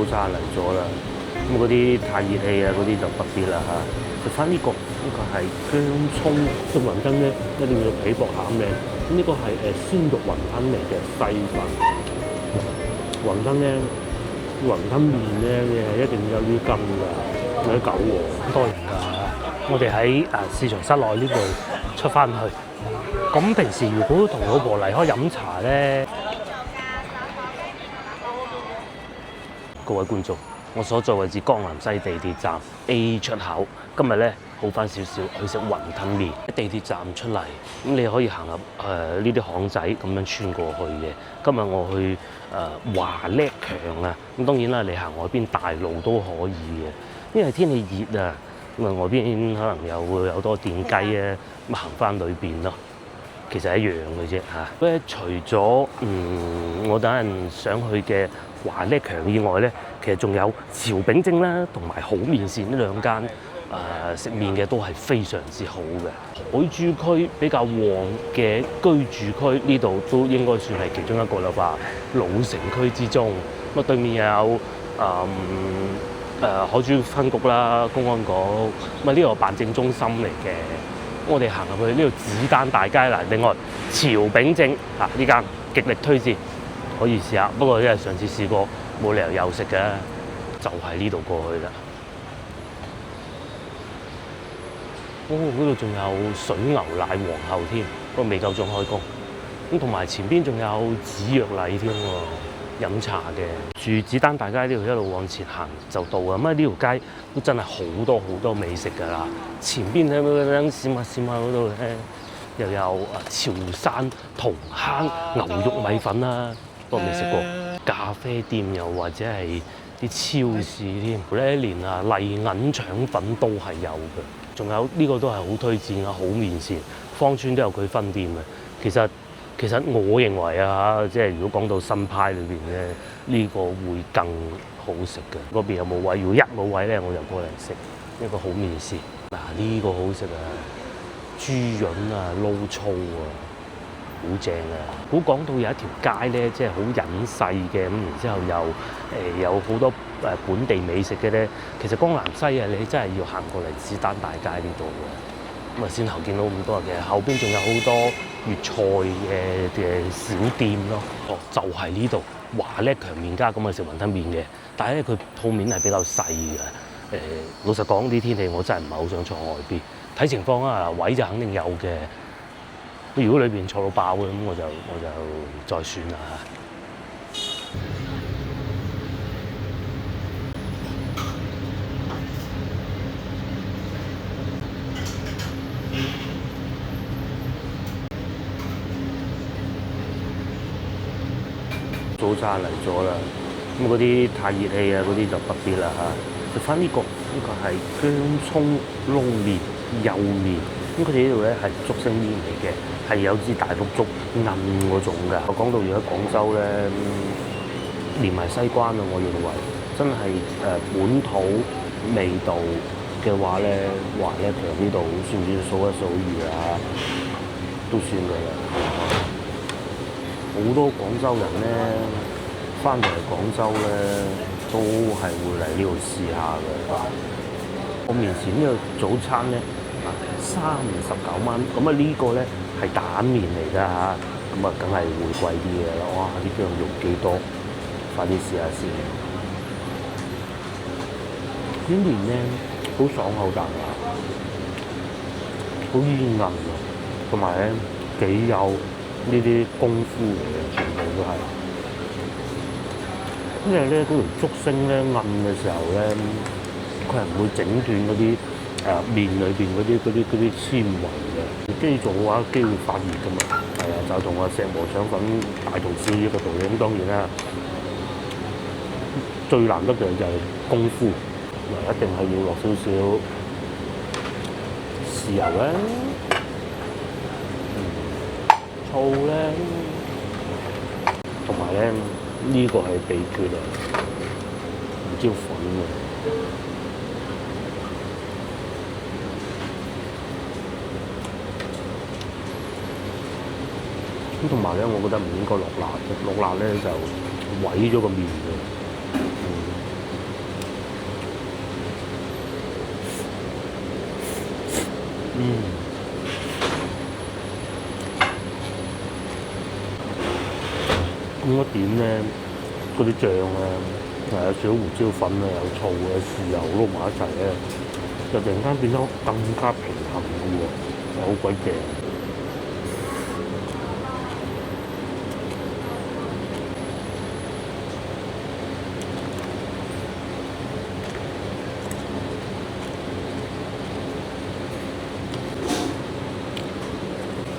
早餐嚟咗啦。咁嗰啲太熱氣啊，嗰啲就不必啦嚇。食翻呢個係薑葱食雲吞咧，一定要皮薄餡靚。咁呢個係鮮肉雲吞嚟嘅細份雲吞咧，雲吞麵咧一定要有啲羹㗎，有啲韭黃。多人㗎，我哋喺市場室內呢度出翻去。咁平時如果同老婆離開飲茶咧，各位觀眾，我所在位置江南西地鐵站 A 出口。今日咧好翻少少，去食雲吞麵。喺地鐵站出嚟，咁你可以行入呢啲巷仔咁樣穿過去嘅。今日我去華叻強啊，咁當然啦，你行外邊大路都可以嘅。因為天氣熱啊，咁啊外邊可能又會有多電雞啊，咁行翻裏邊咯。其實一樣嘅啫嚇。咁除咗我等陣想去嘅華叻強以外咧，其實仲有潮炳正啦，同埋好麵線呢兩間食麵嘅都係非常之好嘅。海珠區比較旺嘅居住區，呢度都應該算係其中一個啦吧。老城區之中，咁啊對面又有海珠分局啦、公安局，咁啊呢個辦證中心嚟嘅。我哋行入去呢度子丹大街啦。另外潮炳正呢間極力推薦，可以試下。不過因為上次試過冇理由又食嘅，就係呢度過去啦。嗰度仲有水牛奶皇后添，不過未夠鐘開工。咁同埋前邊仲有紫藥禮添喎，飲茶嘅。住子丹大街呢度一路往前行就到啊！咁呢條街都真係好多美食㗎啦。前邊喺嗰陣閃下嗰度咧，又有潮汕銅坑牛肉米粉啦，不過未食過。咖啡店又或者係啲超市添，咧連麗銀腸粉都係有嘅。仲有呢個都係好推薦啊，好麵線，芳村都有佢分店嘅。其實我認為即係如果講到新派裏邊咧，呢個會更好食嘅。嗰邊有冇位？如果一冇位咧，我就過嚟食一個好麵線。呢個好食啊，豬潤撈粗好正啊！好講到有一條街咧，即係好隱世嘅，咁然之後又有好多本地美食嘅咧。其實江南西你真係要行過嚟子丹大街呢度嘅，咁先頭見到咁多嘅，後邊仲有好多粵菜嘅小店咯。就係呢度華叻強麵家咁嘅食雲吞麵嘅，但係咧佢鋪面係比較細嘅。老實講，啲天氣我真係唔係好想坐外邊，睇情況啊，位就肯定有嘅。如果裏邊坐到爆嘅，咁我就再算啦。早餐嚟咗啦，咁嗰啲太熱氣啊，嗰啲就不必啦嚇。食翻呢個係薑葱撈麵幼麵，咁佢哋呢度咧係竹升麵嚟嘅，係有支大碌竹韌嗰種㗎。我講到而家廣州咧，連埋西關啊，我認為真係本土味道嘅話咧，華叻強呢度算唔算數一數二啊？都算㗎啦。好多廣州人咧翻嚟廣州咧，都係會嚟呢度試下嘅。我面前呢個早餐咧39蚊，咁呢個咧係蛋麵嚟㗎嚇，咁梗係會貴啲嘅啦。哇！啲薑肉幾多，快啲試下先。啲麵咧好爽口彈牙，好煙韌啊，同埋咧幾有呢啲功夫嚟嘅，全部都係。因為咧嗰條竹升咧韌嘅時候咧，佢係唔會整斷嗰啲麵裏邊嗰啲纖維嘅。機做嘅話，機會發熱㗎嘛。係啊，就同石磨腸粉大同小異嘅道理。咁當然啦，最難得嘅就係功夫，一定係要落少少豉油咧。醋咧，同埋咧呢個係秘訣啊！胡椒粉啊，咁同埋咧，我覺得唔應該落辣嘅，落辣咧就毀咗個麵嘅。嗰點咧，嗰啲醬啊，有少少胡椒粉啊，有醋啊，豉油撈埋一齊咧，就突然間變得更加平衡嘅喎，好鬼正。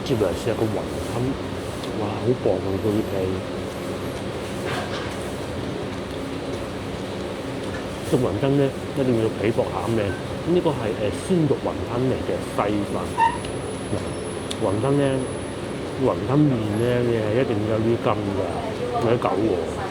接嚟試下個雲吞，哇，好薄啊嗰啲皮。食雲吞咧一定要皮薄餡靚。咁呢個係鮮肉雲吞嚟嘅細雲。雲吞咧，雲吞麵咧，你係一定要有啲筋㗎，有啲狗喎。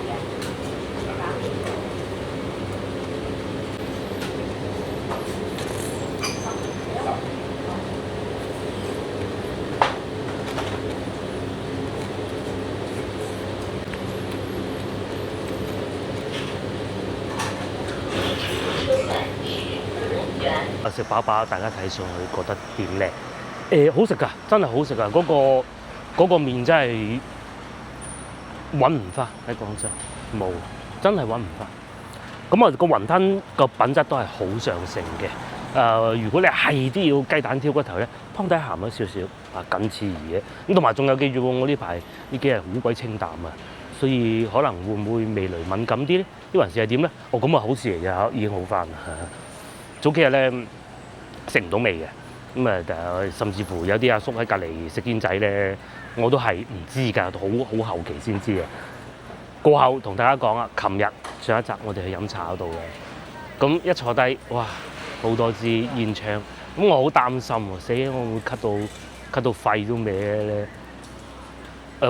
食飽飽，大家睇上去覺得點靚？好食㗎，真係好食㗎！嗰個麵真係揾唔翻喺廣州，冇，真係揾唔翻。咁啊，個雲吞個品質都係好上乘嘅。如果你係啲要雞蛋挑骨頭咧，湯底鹹咗少少，僅此而已。咁同埋仲有記住喎，我呢排呢幾日好鬼清淡啊，所以可能會唔會味蕾敏感啲咧？呢還是係點咧？咁啊好事嚟嘅，已經好翻啦。早幾日咧食唔到味嘅，咁甚至乎有啲阿叔喺隔離食煙仔咧，我都係唔知㗎，好後期先知嘅。過後同大家講啊，琴日上一集我哋去飲茶嗰度嘅，咁一坐低，哇，好多支煙槍，咁我好擔心喎，死我會咳到肺都歪咧。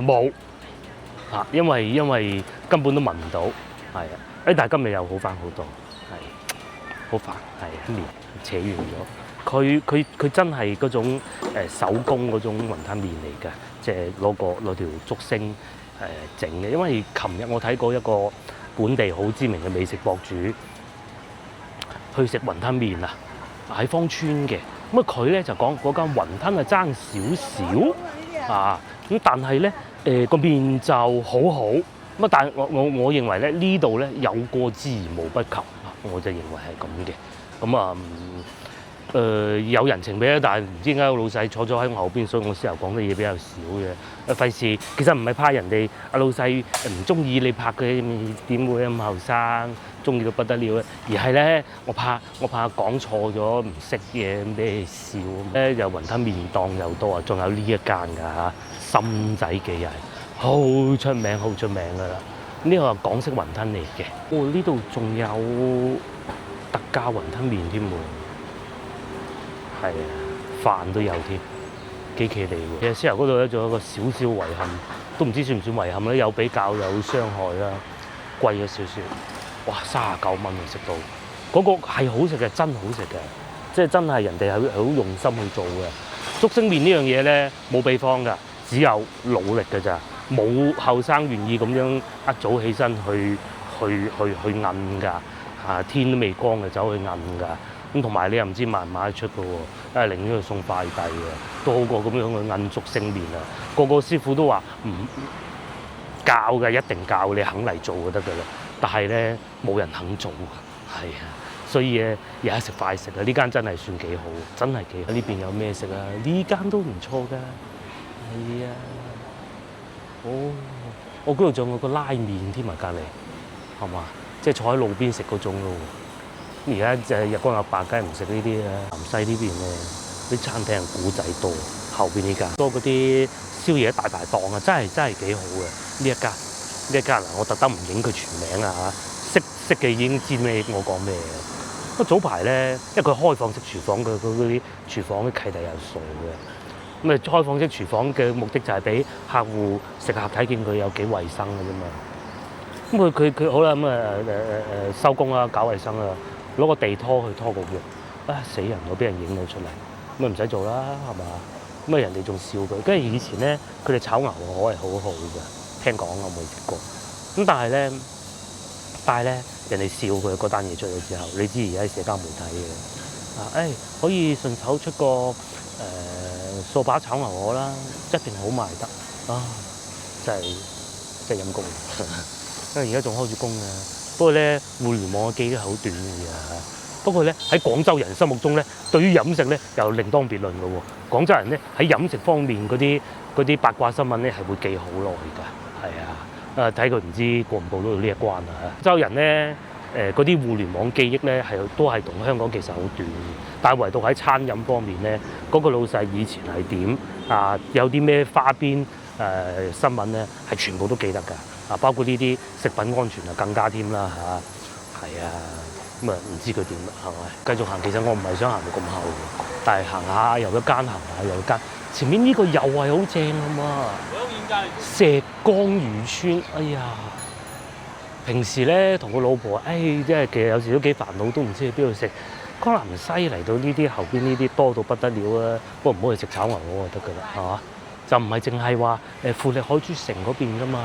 冇嚇，因為根本都聞唔到，係啊，但係今日又好翻好多，係好煩，係面扯完咗。佢真係嗰種手工嗰種雲吞麵嚟㗎，即係攞條竹升整嘅。因為琴日我睇過一個本地好知名嘅美食博主去食雲吞麵啊，喺芳村嘅。咁佢咧就講嗰間雲吞係爭少少啊，咁但係咧個麵就好好。咁但係我認為咧呢度咧有過之而無不及，我就認為係咁嘅。咁啊有人情味，但係唔知點解個老細坐咗喺我後邊，所以我先頭講嘅嘢比較少嘅。費事，其實唔係怕人哋阿老細唔中意你拍佢，點會咁後生，中意到不得了咧？而係咧，我怕講錯咗，唔識嘢俾你笑咧。又雲吞麵檔又多啊，仲有呢一間㗎嚇，心仔記係好出名㗎啦。呢個係港式雲吞嚟嘅。呢度仲有特價雲吞麵添喎。係啊，飯都有添，幾企利喎。其實豉油嗰度咧，仲有一個少少遺憾，都唔知算唔算遺憾咧？有比較有傷害啦，貴咗少少。哇，39蚊啊，食到嗰個係好食嘅，真好食嘅，即係真係人哋係好用心去做嘅。竹升麵呢樣嘢咧冇秘方㗎，只有努力㗎咋，冇後生願意咁樣一早起身去韌㗎，天都未光就走去韌㗎。咁同埋你又唔知賣唔賣得出嘅喎，寧願去送快遞嘅，都好過咁樣去韌竹升麵啊！個師傅都話唔教嘅，一定教你肯嚟做就得㗎啦。但係咧冇人肯做，係啊，所以咧有得食快食啊！呢間真係算幾好，真係幾好。呢邊有咩食啊？呢間都唔錯㗎，係啊，我嗰度仲有個拉麵添啊，隔離係嘛？即係坐喺路邊食嗰種咯。而家就係日光日白，梗係唔食呢啲啦。南西呢邊咧，啲餐廳古仔多，後邊呢間多嗰啲宵夜大排檔啊，真係幾好嘅。呢一間嗱，我特登唔影佢全名啊嚇，識嘅已經知咩我講咩嘅。不過早排咧，因為佢開放式廚房，佢嗰啲廚房啲契弟又傻嘅。咁開放式廚房嘅目的就係俾客戶食客睇見佢有幾衞生嘅啫嘛。咁佢好啦，收工啦，搞衞生啦。攞個地拖去拖個腳，死人！我俾人影咗出嚟，咁咪唔使做啦，係嘛？咁人哋仲笑佢。跟住以前咧，佢哋炒牛河係好好嘅，聽講我未食過。咁但係咧，人哋笑佢嗰單嘢出咗之後，你知而家喺社交媒體嘅，可以順手出個掃把炒牛河啦，一定好賣得啊！真係真係陰公。因為而家仲開住工啊。不過咧，互聯網嘅記憶係好短嘅啫。不過咧，喺廣州人心目中咧，對於飲食咧又另當別論嘅喎。廣州人咧喺飲食方面嗰啲八卦新聞咧係會記好耐㗎。係啊，睇佢唔知過唔過到呢一關啊。廣州人咧嗰啲互聯網記憶咧都係同香港其實好短，但係唯獨喺餐飲方面咧，嗰個老細以前係點啊？有啲咩花邊新聞咧係全部都記得㗎。啊，包括呢啲食品安全啊更加添啦嚇。係啊。咁啊，唔知佢點啦，係咪？繼續行，其實我唔係想行到咁後嘅，但係行下又一間，行下又一間。前面呢個又係好正啊嘛！石崗漁村，哎呀！平時咧同個老婆，即係其實有時都幾煩惱，都唔知去邊度食。江南西嚟到呢啲後邊呢啲多到不得了啊！不過唔好去食炒牛河就得㗎啦，係嘛？就唔係淨係話富力海珠城嗰邊㗎嘛，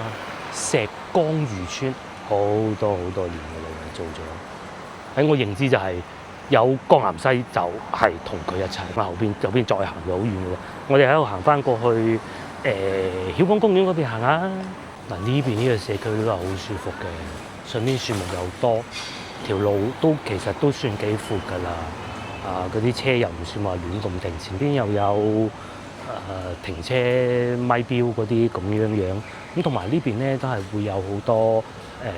石崗漁村好多年嘅老人做咗。喺我認知就係有江南西就係同佢一齊，咁後邊再行就好遠嘅啦。我哋喺度行翻過去曉港公園嗰邊行下。嗱，呢邊呢個社區都係好舒服嘅，上邊樹木又多，條路其實都算幾闊㗎啦。嗰啲車又唔算話亂咁停，前邊又有停車咪標嗰啲咁樣。咁同埋呢邊咧都係會有好多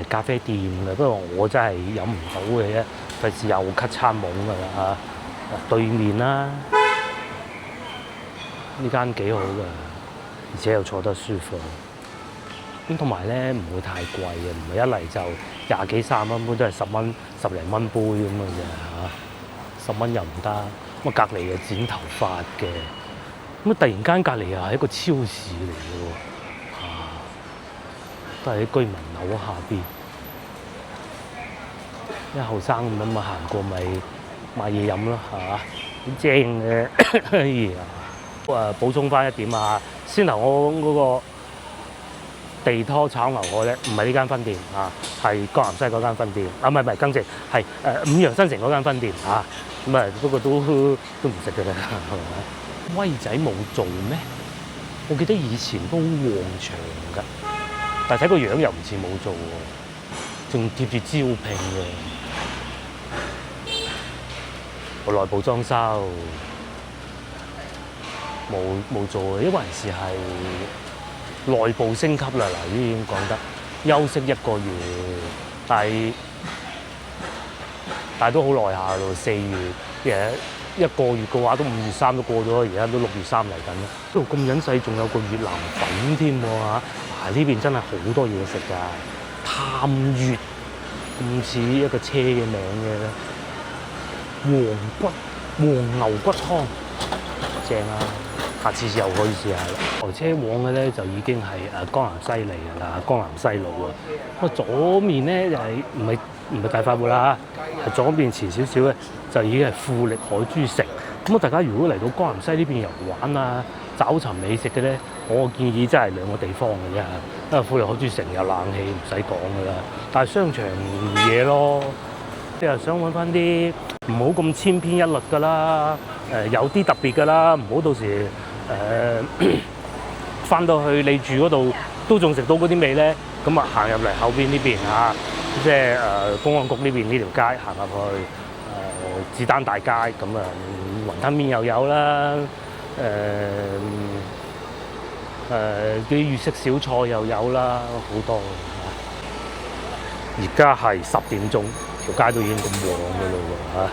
咖啡店嘅，不過我真係飲唔到嘅啫，費事又咳餐懵㗎啦嚇。對面啦，呢間幾好㗎，而且又坐得舒服。咁同埋咧唔會太貴嘅，唔係一嚟就20幾30蚊杯，都係10蚊10零蚊杯咁嘅啫嚇。10蚊又唔得，咁啊隔離又剪頭髮嘅，咁啊突然間隔離又係一個超市嚟嘅喎。都係喺居民樓下邊，一後生咁啊行過咪買嘢飲咯嚇，好正嘅。哎呀，補充翻一點啊，先頭我嗰個地拖炒牛河咧，唔係呢間分店啊，係江南西嗰間分店啊，唔係更正，係五羊新城嗰間分店啊。咁啊，不過都唔食嘅啦，係咪？威仔冇做咩？我記得以前都好旺場㗎。但係睇個樣又唔似冇做喎，仲貼住招聘嘅。我內部裝修冇做嘅，因為還是係內部升級啦。嗱，已經講得休息1個月，但係都好耐下咯，4月1個月嘅話，都5月3都過咗，而家都6月3嚟緊啦。呢度咁隱世，仲有個越南粉添喎嚇。呢邊真係好多嘢食㗎，探月咁似一個車嘅名嘅，黃牛骨湯正啊！下次又可以試下啦。台車往嘅咧就已經係江南西嚟㗎啦，江南西路啊。不過左面咧就係唔係大快活啦，係左邊前少少咧就已經係富力海珠城。咁啊，大家如果嚟到江南西呢邊遊玩啊，找尋美食嘅咧，我建議真係2個地方嘅啫。因為富力海珠城有冷氣，唔使講㗎啦。但係商場嘢咯，你又想揾翻啲唔好咁千篇一律㗎啦。有啲特別㗎啦，唔好到時翻到去你住嗰度都仲食到嗰啲味咧。咁啊，行入嚟後邊呢邊嚇，即係公安局呢邊呢條街行入去子丹大街咁啊，雲吞麵又有啦。啲粵式小菜又有啦，好多。而家係10點鐘，條街都已經咁旺㗎啦喎嚇。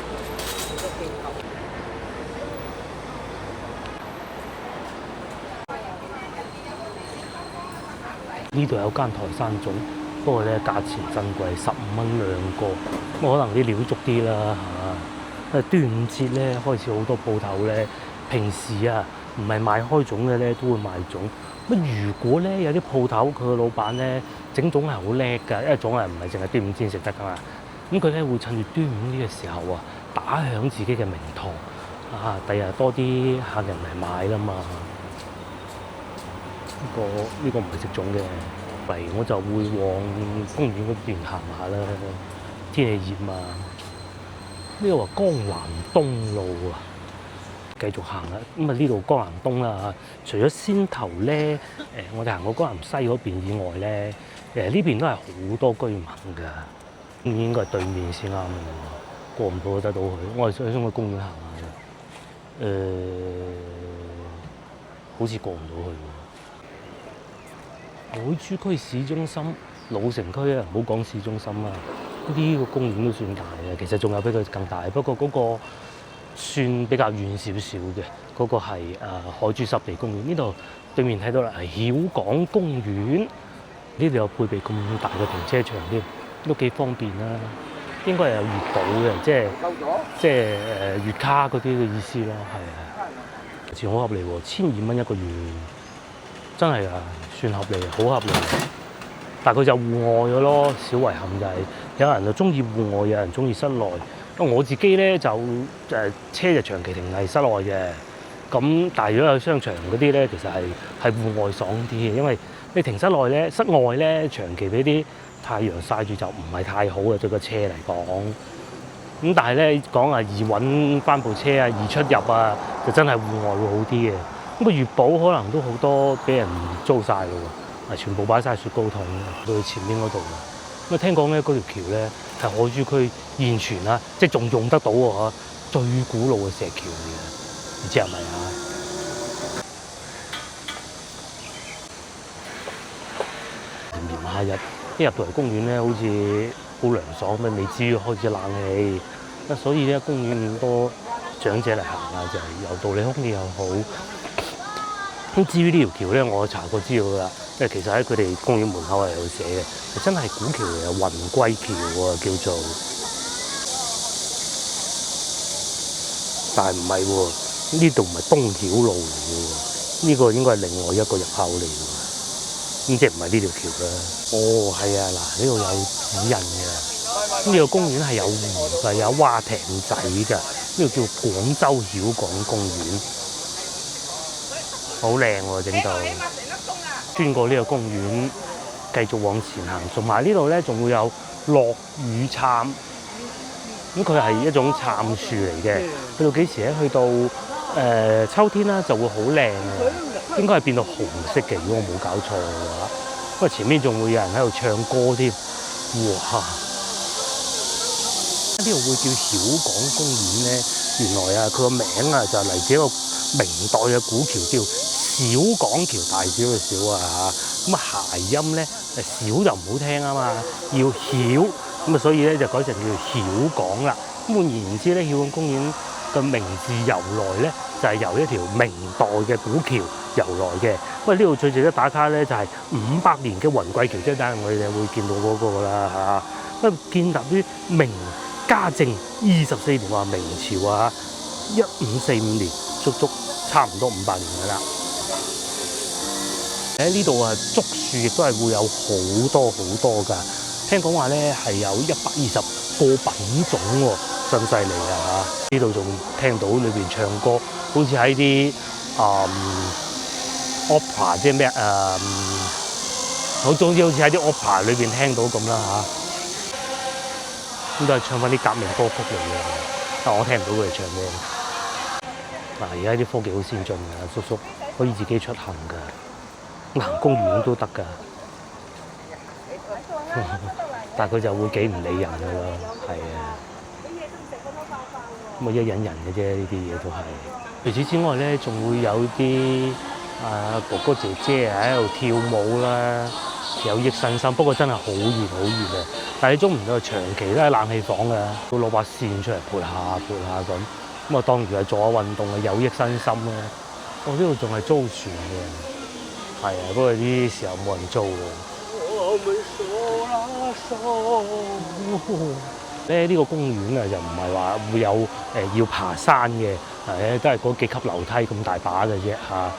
呢度有間台山粽，不過咧價錢珍貴，15蚊2個。咁可能啲料足啲啦嚇。端午節咧開始好多鋪頭咧，平時啊唔係賣開粽嘅咧都會賣粽。如果咧有啲鋪頭佢個老闆咧整粽係好叻㗎，因為粽係唔係淨係端午先食得㗎嘛。咁佢咧會趁住端午呢個時候啊，打響自己嘅名堂啊，第日多啲客人嚟買啦嘛。呢個唔係食粽嘅，嚟我就會往公園嗰邊行下啦。天氣熱嘛。呢個話江環東路啊，繼續行啦。咁啊呢度江南東啦，除咗先頭咧我哋行過江南西嗰邊以外咧，呢邊都係好多居民㗎。咁應該係對面先啱嘅，過唔到得到去。我係想去公園行下啫。好似過唔到去喎。海珠區市中心、老城區啊，唔好講市中心啦，呢個公園都算大嘅。其實仲有比佢更大，不過嗰個算比較遠少少嘅，嗰個係海珠濕地公園。呢度對面睇到啦，係曉港公園。呢度有配備咁大嘅停車場添，都幾方便啦。應該係有月保嘅，即係月卡嗰啲嘅意思咯，係啊。錢好合理喎，1200蚊一個月，真係啊，算合理，好合理。但係佢就戶外嘅咯，小遺憾就係有人就中意戶外，有人中意室內。咁我自己咧就車就長期停喺室內嘅。咁但係如果有商場嗰啲咧，其實係戶外爽啲嘅，因為你停室內咧、室外咧，長期俾啲太陽曬住就唔係太好嘅對個車嚟講。咁但係咧講易揾翻部車啊，易出入啊，就真係戶外會好啲嘅。咁個月保可能都好多俾人租晒咯喎，全部擺晒雪糕筒到去前面嗰度。咁啊聽講咧嗰條橋咧係海珠區現存啦，即係仲用得到喎，最古老嘅石橋嚟嘅，唔知係咪啊？炎夏日一入到嚟公園咧，好似好涼爽咁，未至於開始冷氣。所以咧，公園咁多長者嚟行啊，就係有道理，空氣又好。咁至於呢條橋咧，我查過資料㗎啦，因為其實喺佢哋公園門口係有寫嘅，真係古橋嚟嘅，雲貴橋喎叫做。但係唔係喎，呢度唔係東曉路嚟嘅喎，呢個應該係另外一個入口嚟嘅。咁即係唔係呢條橋啦？哦，係啊，嗱，呢度有指引嘅。呢個公園係有湖㗎，有蛙艇仔㗎。呢度叫廣州曉港公園，好靚喎整到。穿過呢個公園，繼續往前行，同埋呢度咧仲會有落雨杉。咁佢係一種杉樹嚟嘅，去到幾時咧？去到秋天啦就會好靚嘅，應該係變到紅色嘅。如果我冇搞錯嘅話，因為前面仲會有人喺度唱歌添，哇！呢度會叫曉港公園咧，原來啊佢個名啊就嚟自一個明代嘅古橋，叫小港橋，大小嘅小啊嚇。咁啊諧音咧，小就唔好聽啊嘛，要曉，咁啊所以咧就改成叫曉港啦。換言之咧，曉港公園嘅名字由來咧就係由一條明代嘅古橋由來嘅。不過呢度最值得打卡咧就係500年嘅雲貴橋，即係等陣我哋會見到嗰個啦嚇。不過建立於明嘉靖24年，話明朝啊，1545年，足足差唔多500年㗎啦。喺呢度啊，竹樹亦都係會有好多㗎。聽講話咧係有120個品種喎，真犀利啊嚇！呢度仲聽到裏邊唱歌，好似喺啲opera 即係咩總之好似喺啲 opera 裏邊聽到咁啦嚇。咁都係唱翻啲革命歌曲嚟嘅，但我聽唔到佢哋唱咩。嗱，而家啲科技好先進㗎，叔叔可以自己出行㗎，行公園都得㗎。但係佢就會幾唔理人㗎咯，係啊。咁啊，一忍人嘅啫，呢啲嘢都係。除此之外咧，仲會有啲哥哥姐姐喺度跳舞啦。有益身心，不過真係好熱啊！但係你中唔到長期都喺冷氣房嘅，要攞把扇出嚟撥下咁。咁啊，當然係做下運動啊，有益身心啦。我呢度仲係租船嘅，係啊，不過呢時候冇人租喎。呢個公園啊，就唔係話會有要爬山嘅，都係嗰幾級樓梯咁大把嘅啫嚇。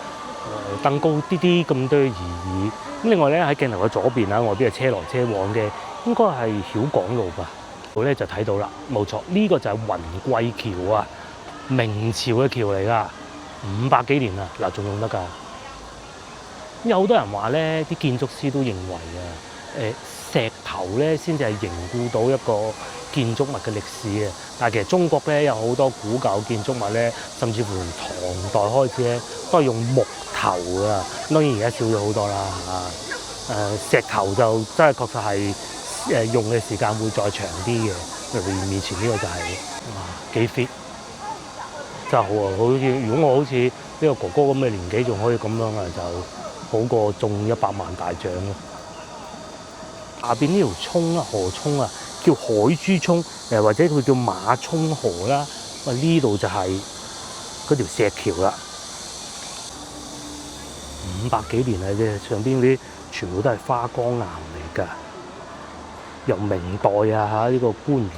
登高啲咁多而已。咁另外咧喺鏡頭嘅左邊啊，外邊係車來車往嘅，應該係曉港路吧。我咧就睇到啦，冇錯，呢個就係雲貴橋啊，明朝嘅橋嚟㗎，500幾年啦，嗱仲用得㗎。有好多人話咧，啲建築師都認為啊，石頭咧先至係凝固到一個建築物嘅歷史嘅。但係其實中國咧有好多古舊建築物咧，甚至乎從唐代開始咧都係用木頭㗎。當然而家少咗好多啦石頭就真係確實係用嘅時間會再長啲嘅。例如面前呢個就係幾 fit， 真係好啊！好似如果我好似呢個哥哥咁嘅年紀，仲可以咁樣啊，就好過中100萬大獎咯。下邊呢條涌啊，河涌啊，叫海珠涌，或者佢叫馬涌河啦。呢度就係嗰條石橋啦，500幾年嚟啫，上邊啲全部都係花崗岩嚟㗎。由明代呢個官員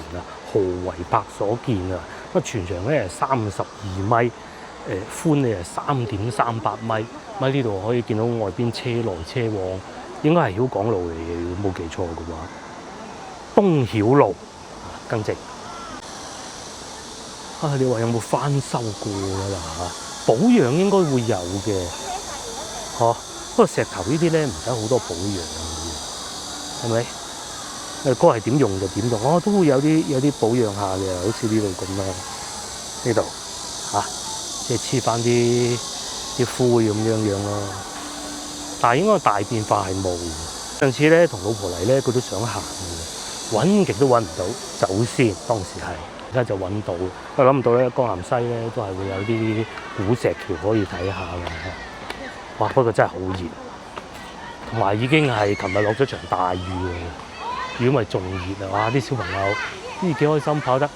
何維伯所建啊，全長咧係32米，寬咧係3.38米。呢度可以見到外邊車來車往，應該係曉港路嚟嘅，如果冇記錯嘅話。東曉路更正。你話有冇翻修過啦？保養應該會有嘅，不過石頭呢啲咧唔使好多保養嘅，係咪？嗰個係點用就點用，都會有啲保養下嘅，好似呢度咁啦。呢度即係黐翻啲灰咁樣咯。但係應該大變化係冇。上次咧同老婆嚟咧，佢都想行嘅，揾極都揾唔到，走先當時係，而家就揾到。我諗唔到咧，江南西咧都係會有啲古石橋可以睇下嘅。哇！不過真係好熱，同埋已經係琴日落咗場大雨嘅。如果咪仲熱啊！哇！啲小朋友幾開心跑得。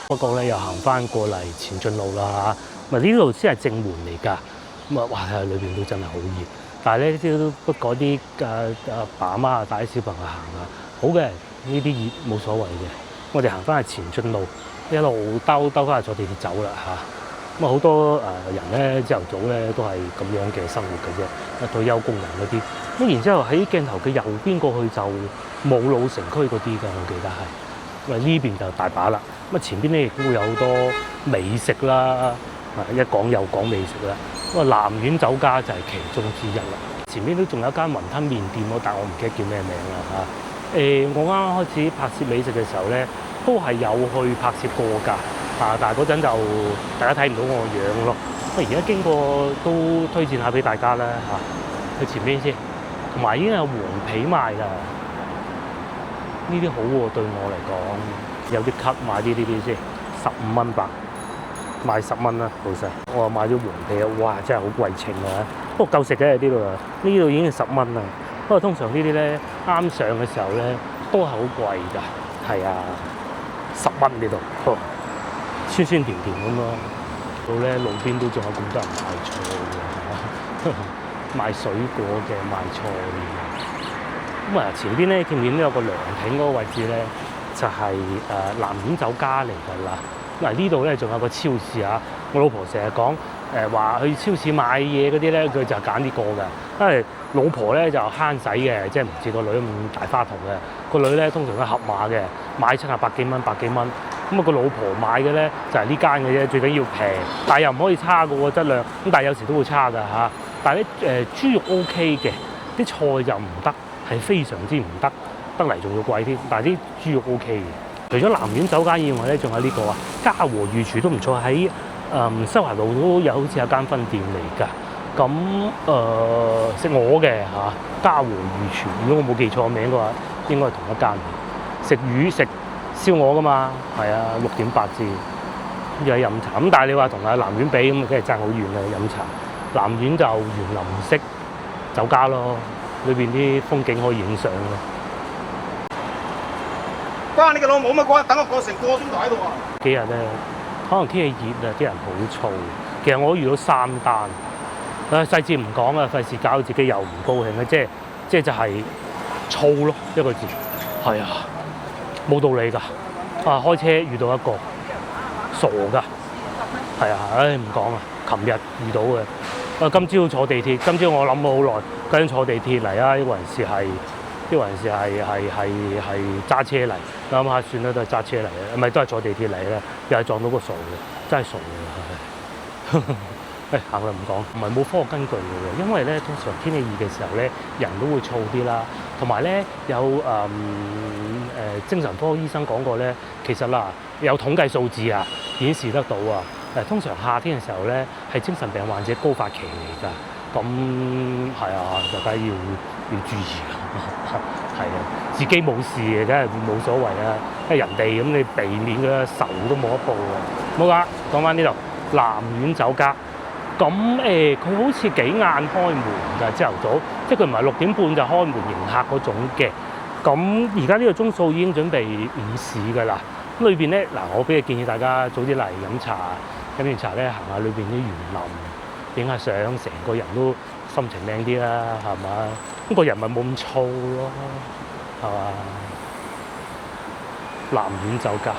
不過咧又行翻過嚟前進路啦嚇，呢度先係正門嚟㗎。哇！裏邊都真係好熱，但係咧都不過啲爸阿媽帶啲小朋友行啊，好嘅，呢啲熱冇所謂嘅。我哋行翻去前進路，一路兜翻去坐地鐵走啦嚇。好多人咧朝頭早咧都係咁樣嘅生活嘅啫，退休工人嗰啲。然之後喺鏡頭嘅右邊過去就武老城區嗰啲㗎，我記得係。呢邊就大把啦。前邊咧亦都會有好多美食啦，一講又講美食啦。南苑酒家就係其中之一啦。前邊都仲有一間雲吞麵店咯，但係我唔記得叫咩名啦嚇。我啱啱開始拍攝美食嘅時候咧，都係有去拍攝過㗎。但係嗰陣就大家睇唔到我個樣咯。而家經過都推薦下俾大家啦去前邊先，同埋已經有黃皮賣㗎。呢啲好喎，對我嚟講有啲級買啲呢啲先，15蚊吧，賣10蚊啦，老細。我買咗黃皮啊，哇！真係好貴稱啊。不過夠食嘅呢度啊，呢度已經10蚊啦。不過通常呢啲咧啱上嘅時候咧都係好貴㗎，係啊，10蚊呢度。酸酸甜甜咁咯，到咧路邊都仲有咁多人賣菜嘅，賣水果嘅，賣菜嘅。前邊咧見唔見都有個涼亭嗰個位置咧，就係南苑酒家嚟㗎啦。呢度咧仲有個超市啊，我老婆成日講話去超市買嘢嗰啲咧，佢就揀呢個嘅，因為老婆咧就慳使嘅，即係唔似個女咁大花筒嘅。個女咧通常都合碼嘅，買親係百幾蚊。個老婆買嘅咧就係呢間嘅啫，最緊要平，但係又唔可以差嘅喎質量。咁但係有時都會差㗎嚇。但係咧豬肉 OK 嘅，啲菜就唔得，係非常之唔得，得嚟仲要貴啲。但係啲豬肉 OK 嘅。除咗南苑酒家以外咧，仲有呢個嘉禾御廚都唔錯，喺西華路都有好似有間分店嚟㗎。咁食鵝嘅嘉禾御廚，如果我冇記錯名嘅話，應該係同一間。食魚食燒鵝㗎嘛，係啊，6.8字，又係飲茶。咁但係你話同南苑比咁，梗係爭好遠啦飲茶。南苑就園林式酒家咯，裏邊啲風景可以影相咯。關你個老母乜關？等我過成個鐘頭喺度啊！幾日咧，可能天氣熱啊，啲人好燥。其實我遇到3單，細節唔講啊，費事搞到自己又唔高興啊！即係就係燥咯，一個字。係啊。冇道理㗎，開車遇到一個傻㗎，係啊，唔講啊，琴日遇到嘅，今朝坐地鐵，今朝我諗咗好耐，究竟坐地鐵嚟啊，呢個人士係揸車嚟，諗下算啦，都係揸車嚟嘅，唔係都係坐地鐵嚟咧，又係撞到個傻嘅，真係傻嘅，行啦唔講，唔係冇科學根據嘅喎，因為咧通常天氣熱嘅時候咧，人都會燥啲啦，同埋咧有精神科醫生講過咧，其實嗱有統計數字啊顯示得到啊，通常夏天嘅時候咧係精神病患者高發期嚟㗎，咁係啊，大家要注意啊，係啊，自己冇事嘅梗係冇所謂啦，因為人哋咁你避免嘅仇都冇得報嘅。冇㗎，講翻呢度南苑酒家。咁佢好似幾晏開門㗎，朝頭早，即係佢唔係6點半就開門迎客嗰種嘅。咁而家呢個鐘數已經準備午市㗎啦。咁裏邊咧，嗱，我俾個建議大家早啲嚟飲茶，飲完茶咧行下裏邊啲園林，影下相，成個人都心情靚啲啦，係嘛？咁個人咪冇咁燥咯，係嘛？南苑酒家。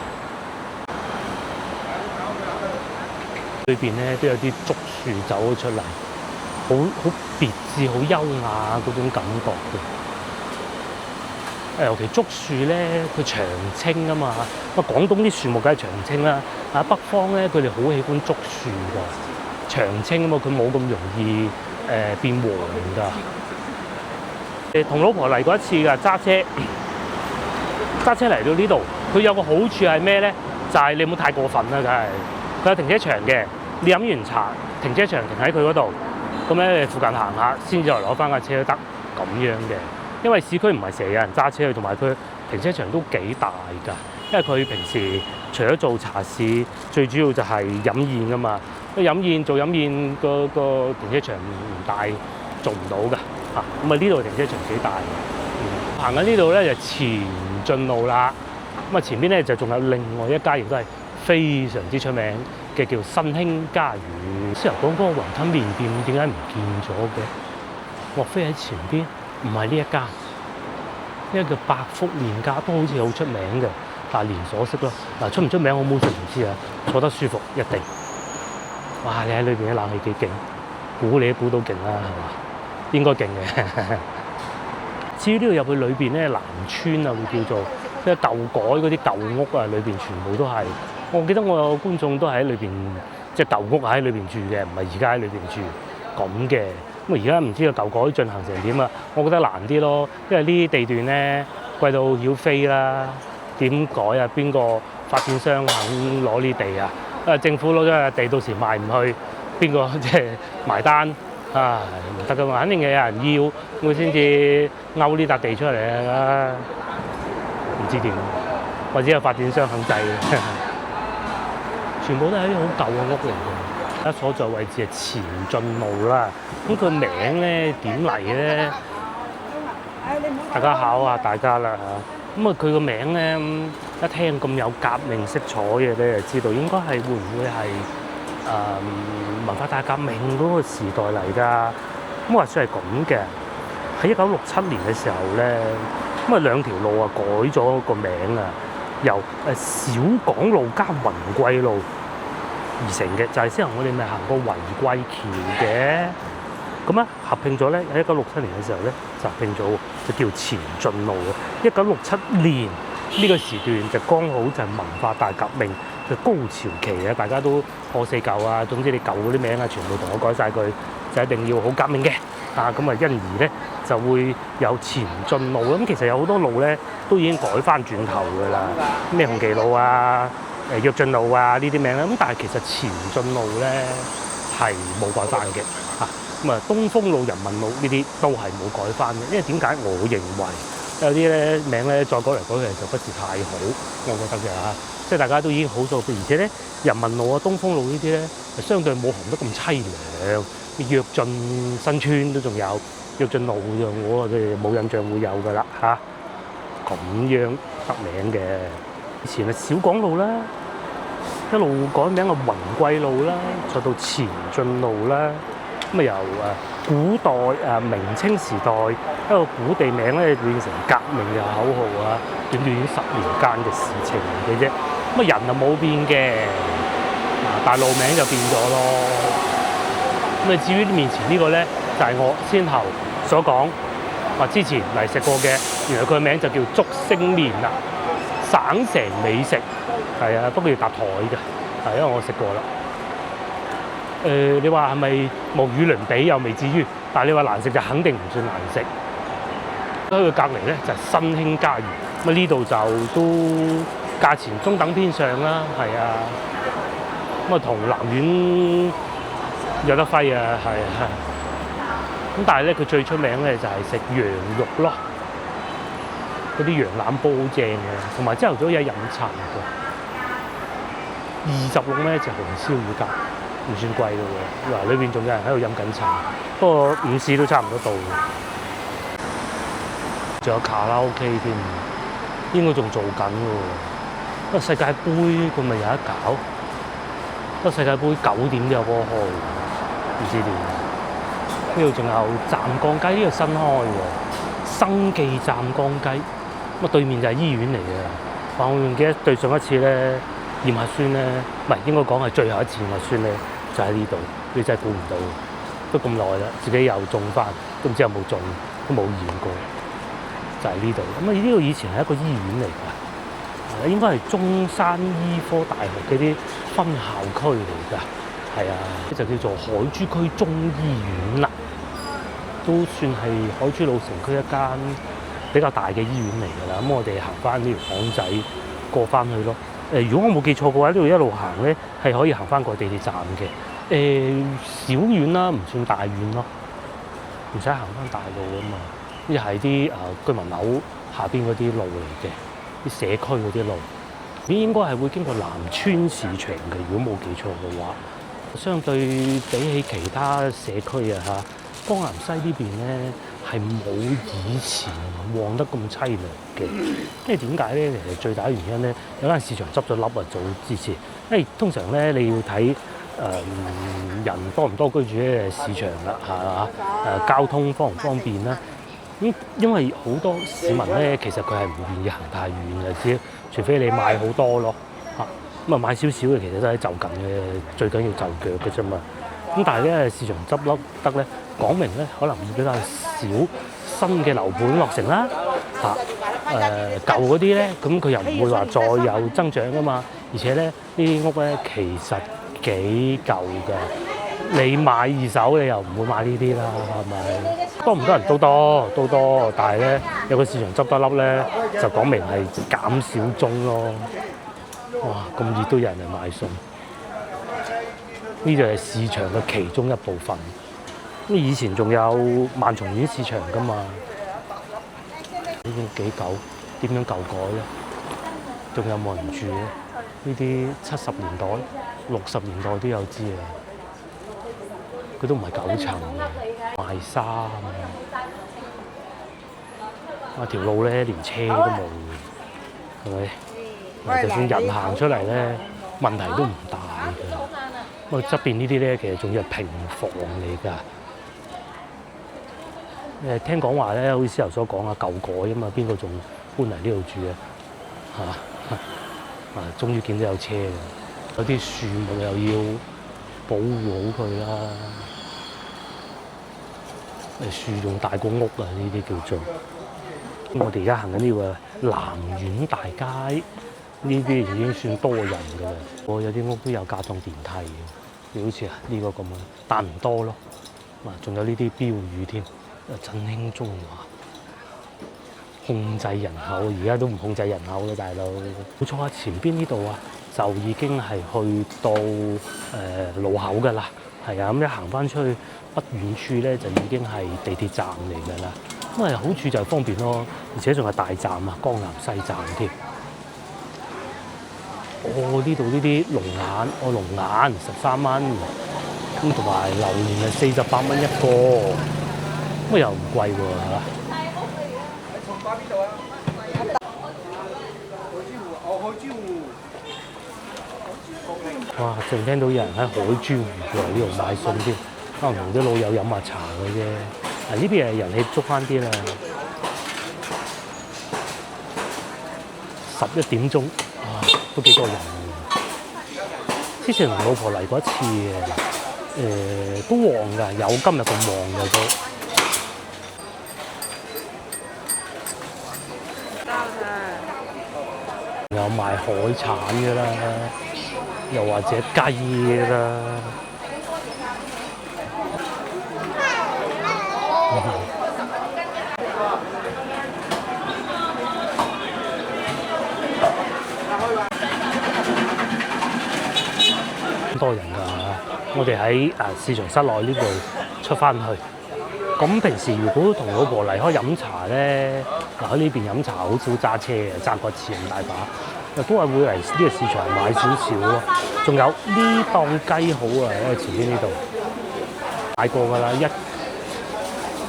裏邊咧都有啲竹樹走咗出嚟，好別緻、好優雅嗰種感覺嘅。尤其竹樹咧，佢長青啊嘛。咁廣東啲樹木梗係長青啦，北方咧佢哋好喜歡竹樹㗎，長青啊嘛，佢冇咁容易變黃㗎。同老婆嚟過一次㗎，揸車嚟到呢度，佢有個好處係咩咧？就係你唔好太過分啦，梗係。佢有停車場嘅，你飲完茶，停車場停喺佢嗰度，咁咧你附近行下，先至嚟攞翻架車都得咁樣嘅。因為市區唔係成日有人揸車去，同埋佢停車場都幾大㗎。因為佢平時除咗做茶市，最主要就係飲宴㗎嘛。做飲宴個停車場唔大，做唔到㗎嚇。咁啊呢度停車場幾大嘅。行緊呢度咧就前進路啦。咁啊前邊咧就仲有另外一家亦都係非常之出名嘅叫新興家園。先頭講嗰個雲吞麵店點解唔見咗嘅？莫非喺前邊？唔係呢一家，呢個叫百福麵家，都好似好出名嘅，但係連鎖式咯。嗱，出唔出名我冇唔知啊，坐得舒服一定。哇！你喺裏邊啲冷氣幾勁，估你都估到勁啦，係嘛？應該勁嘅。至於呢度入去裏邊咧，南村啊會叫做，即係舊改嗰啲舊屋啊，裏邊全部都係。我記得我有觀眾都係喺裏邊，即係舊屋喺裏邊住嘅，唔係而家喺裏邊住咁嘅。咁而家唔知個舊改進行成點啊？我覺得難啲咯，因為呢啲地段咧貴到曉飛啦，點改啊？邊個發展商肯攞呢地啊？政府攞咗個地，到時賣唔去，邊個即係埋單啊？唔得噶嘛，肯定有人要，佢先至勾呢笪地出嚟啊！唔知點，或者有發展商肯制嘅，全部都係啲好舊嘅屋嚟嘅。而家所在位置係前進路啦，咁佢名咧點嚟咧？大家考下大家啦嚇。咁啊，佢個名咧一聽咁有革命色彩嘅，你就知道應該係會唔會係文化大革命嗰個時代嚟㗎？咁話說係咁嘅，喺1967年嘅時候咧，咁啊兩條路啊改咗個名啊，由小港路加雲貴路而成嘅，就係先頭我哋咪行過雲貴橋嘅，咁啊合併咗咧，喺1967年嘅時候咧就合併咗，就叫前進路嘅。1967年呢個時段就剛好就係文化大革命嘅高潮期啊！大家都破四舊啊，總之你舊嗰啲名啊，全部同我改晒佢，就一定要好革命嘅啊！咁啊，因而咧就會有前進路。咁其實有好多路咧都已經改翻轉頭㗎啦，咩紅旗路啊、躍進路啊呢啲名咧。咁但係其實前進路咧係冇改翻嘅嚇。咁啊，東風路、人民路呢啲都係冇改翻嘅，因為點解？我認為有啲咧名咧再改嚟改去就不是太好，我覺得嘅嚇。即係大家都已經好咗，而且咧人民路啊、東風路呢啲咧，相對冇紅得咁凄涼。躍進新村都仲有，躍進路就我哋冇印象會有㗎啦嚇。咁樣得名嘅，以前係小港路啦，一路改名啊雲貴路啦，再到前進路啦。咁啊由古代明清時代一個古地名咧變成革命嘅口號啊，短短10年間嘅事情嚟嘅啫。咁啊人啊冇變嘅，但係路名就變咗咯。咁啊至於面前呢個咧，就係我先頭所講話之前嚟食過嘅，原來佢嘅名就叫竹升麵啦，省城美食係啊，不過要搭台嘅，係因為我食過啦。你話係咪無與倫比又未至於，但係你話難食就肯定唔算難食。喺佢隔離咧就係新興家園，咁呢度就都價錢中等偏上啦，係啊。咁啊同南苑有得揮啊，係係。咁但係咧佢最出名咧就係食羊肉咯，嗰啲羊腩煲好正嘅，同埋朝頭早有飲茶嘅，26蚊一隻紅燒乳鴿，唔算貴嘅喎。嗱，裏邊仲有人喺度飲緊茶，不過午市都差唔多到。仲有卡拉 OK 添，應該仲做緊喎。不過世界盃佢咪有得搞？不過世界盃9點都有波開，唔知點。呢度仲有湛江雞，呢個新開喎，生記湛江雞。咁啊對面就係醫院嚟嘅。但我仲記得對上一次咧驗核酸咧，唔係應該講係最後一次驗核酸咧，就喺呢度。你真係估唔到，都咁耐啦，自己又中翻，都唔知有冇中，都冇驗過。就係呢度，咁啊呢度以前係一個醫院嚟㗎，應該係中山醫科大學嘅啲分校區嚟㗎，係啊，就叫做海珠區中醫院啦，都算係海珠路城區一間比較大嘅醫院嚟㗎啦。咁我哋行翻呢條巷仔過翻去咯。如果我冇記錯嘅話，呢度一路行咧係可以行翻過地鐵站嘅。小院啦，唔算大院咯，唔使行翻大路啊嘛。呢係啲居民樓下邊嗰啲路嚟嘅，啲社區嗰啲路，應該係會經過南村市場嘅。如果冇記錯嘅話，相對比起其他社區啊嚇，江南西呢邊咧係冇以前旺得咁凄涼嘅。因為點解咧？其實最大嘅原因咧，有間市場執咗笠啊，早之前。因為通常咧你要睇人多唔多居住嘅市場啦，係嘛？交通方唔方便啦？因為好多市民咧，其實佢係唔願意行太遠嘅，只除非你買好多咯嚇，咁啊買少少嘅其實都係就近嘅，最緊要就腳嘅啫嘛。咁但係咧市場執笠得咧，講明咧可能會比較少新嘅樓盤落成啦嚇。舊嗰啲咧，咁佢又唔會話再有增長噶嘛，而且咧呢啲屋咧其實幾舊㗎。你買二手你又唔會買呢啲啦，係咪？多唔多人都多，但係咧有個市場執得笠咧，就講明係減少宗咯。哇！咁熱都有人嚟買餸，呢就係市場嘅其中一部分。咁以前仲有萬松苑市場㗎嘛，已經幾舊，點樣舊改咧？仲有冇人住咧？呢啲70年代、60年代都有知啊！佢都唔係9層，賣衫啊！條路咧連車都冇，係咪？就算人行出嚟咧，問題都唔大㗎。咁側邊呢啲咧，其實仲要係平房嚟㗎。聽講話咧，好似司頭所講啊，舊改啊嘛，邊個仲搬嚟呢度住啊？嚇！終於見到有車㗎，有啲樹木又要保護好佢啦。樹仲大過屋啊！呢啲叫做。我哋而家行緊呢個南苑大街，呢啲已經算多人㗎啦。我有啲屋都有加裝電梯嘅，好似呢個咁樣，但唔多咯。仲有呢啲標語添，振興中華，控制人口，而家都唔控制人口啦，大佬。冇錯啊，前邊呢度啊，就已經係去到路口㗎啦。係啊，咁一行翻出去不遠處咧，就已經係地鐵站嚟㗎啦。咁啊，好處就係方便咯，而且仲係大站啊，江南西站添。呢度呢啲龍眼，龍眼13蚊，咁同埋榴蓮係48蚊一個，咁又唔貴喎嚇。從邊度啊？哇！仲聽到有人喺海珠湖來呢度買餸添，可能同啲老友飲下茶嘅啫。呢邊係人氣足翻啲啦。11點鐘，都幾多人喎。之前同老婆嚟過一次嘅，都旺㗎，有今日咁旺嘅都。有賣海產㗎啦。又或者雞啦，多人㗎。我哋喺市場室內呢度出翻去。咁平時如果同老婆離開飲茶咧，喺呢邊飲茶好少揸車嘅，揸個次咁大把，都係會嚟呢個市場買少少咯。仲有呢檔雞好啊，因為前邊呢度買過㗎啦，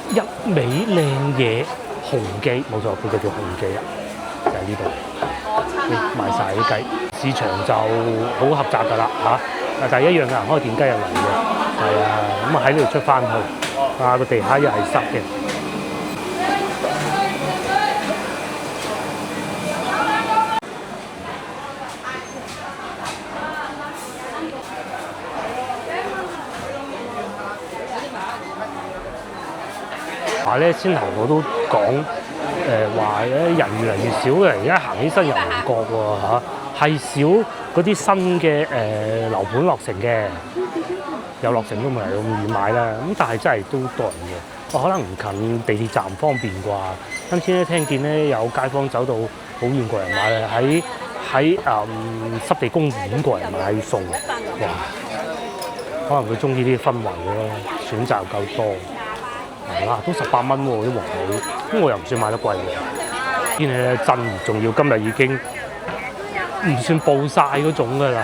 一味靚嘢紅記，冇錯，佢叫做紅記啊，就係呢度。賣晒啲雞，市場就好狹窄㗎啦嚇，但係一樣嘅，開電雞入嚟嘅，係啊，咁啊喺呢度出翻去，個地下又係濕嘅。話咧，先頭我都講。話人越嚟越少嘅，而家行起身又唔覺喎嚇，係少嗰啲新嘅樓盤落成嘅，有落成都唔係咁易買啦。咁但係真係都多人嘅，可能唔近地鐵站方便啩。今次咧聽見咧有街坊走到好遠過嚟買啊，喺濕地公園過嚟買餸，哇！可能佢中意啲氛圍咯，選擇夠多。都18蚊喎啲黃梨，咁我又唔算買得貴喎。天氣咧真熱，仲要今日已經唔算暴曬嗰種㗎啦。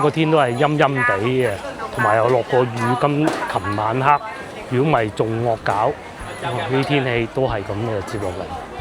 個天都係陰陰地嘅，同埋又落過雨。琴晚黑，如果唔係仲惡搞，呢啲天氣都係咁嘅接落嚟。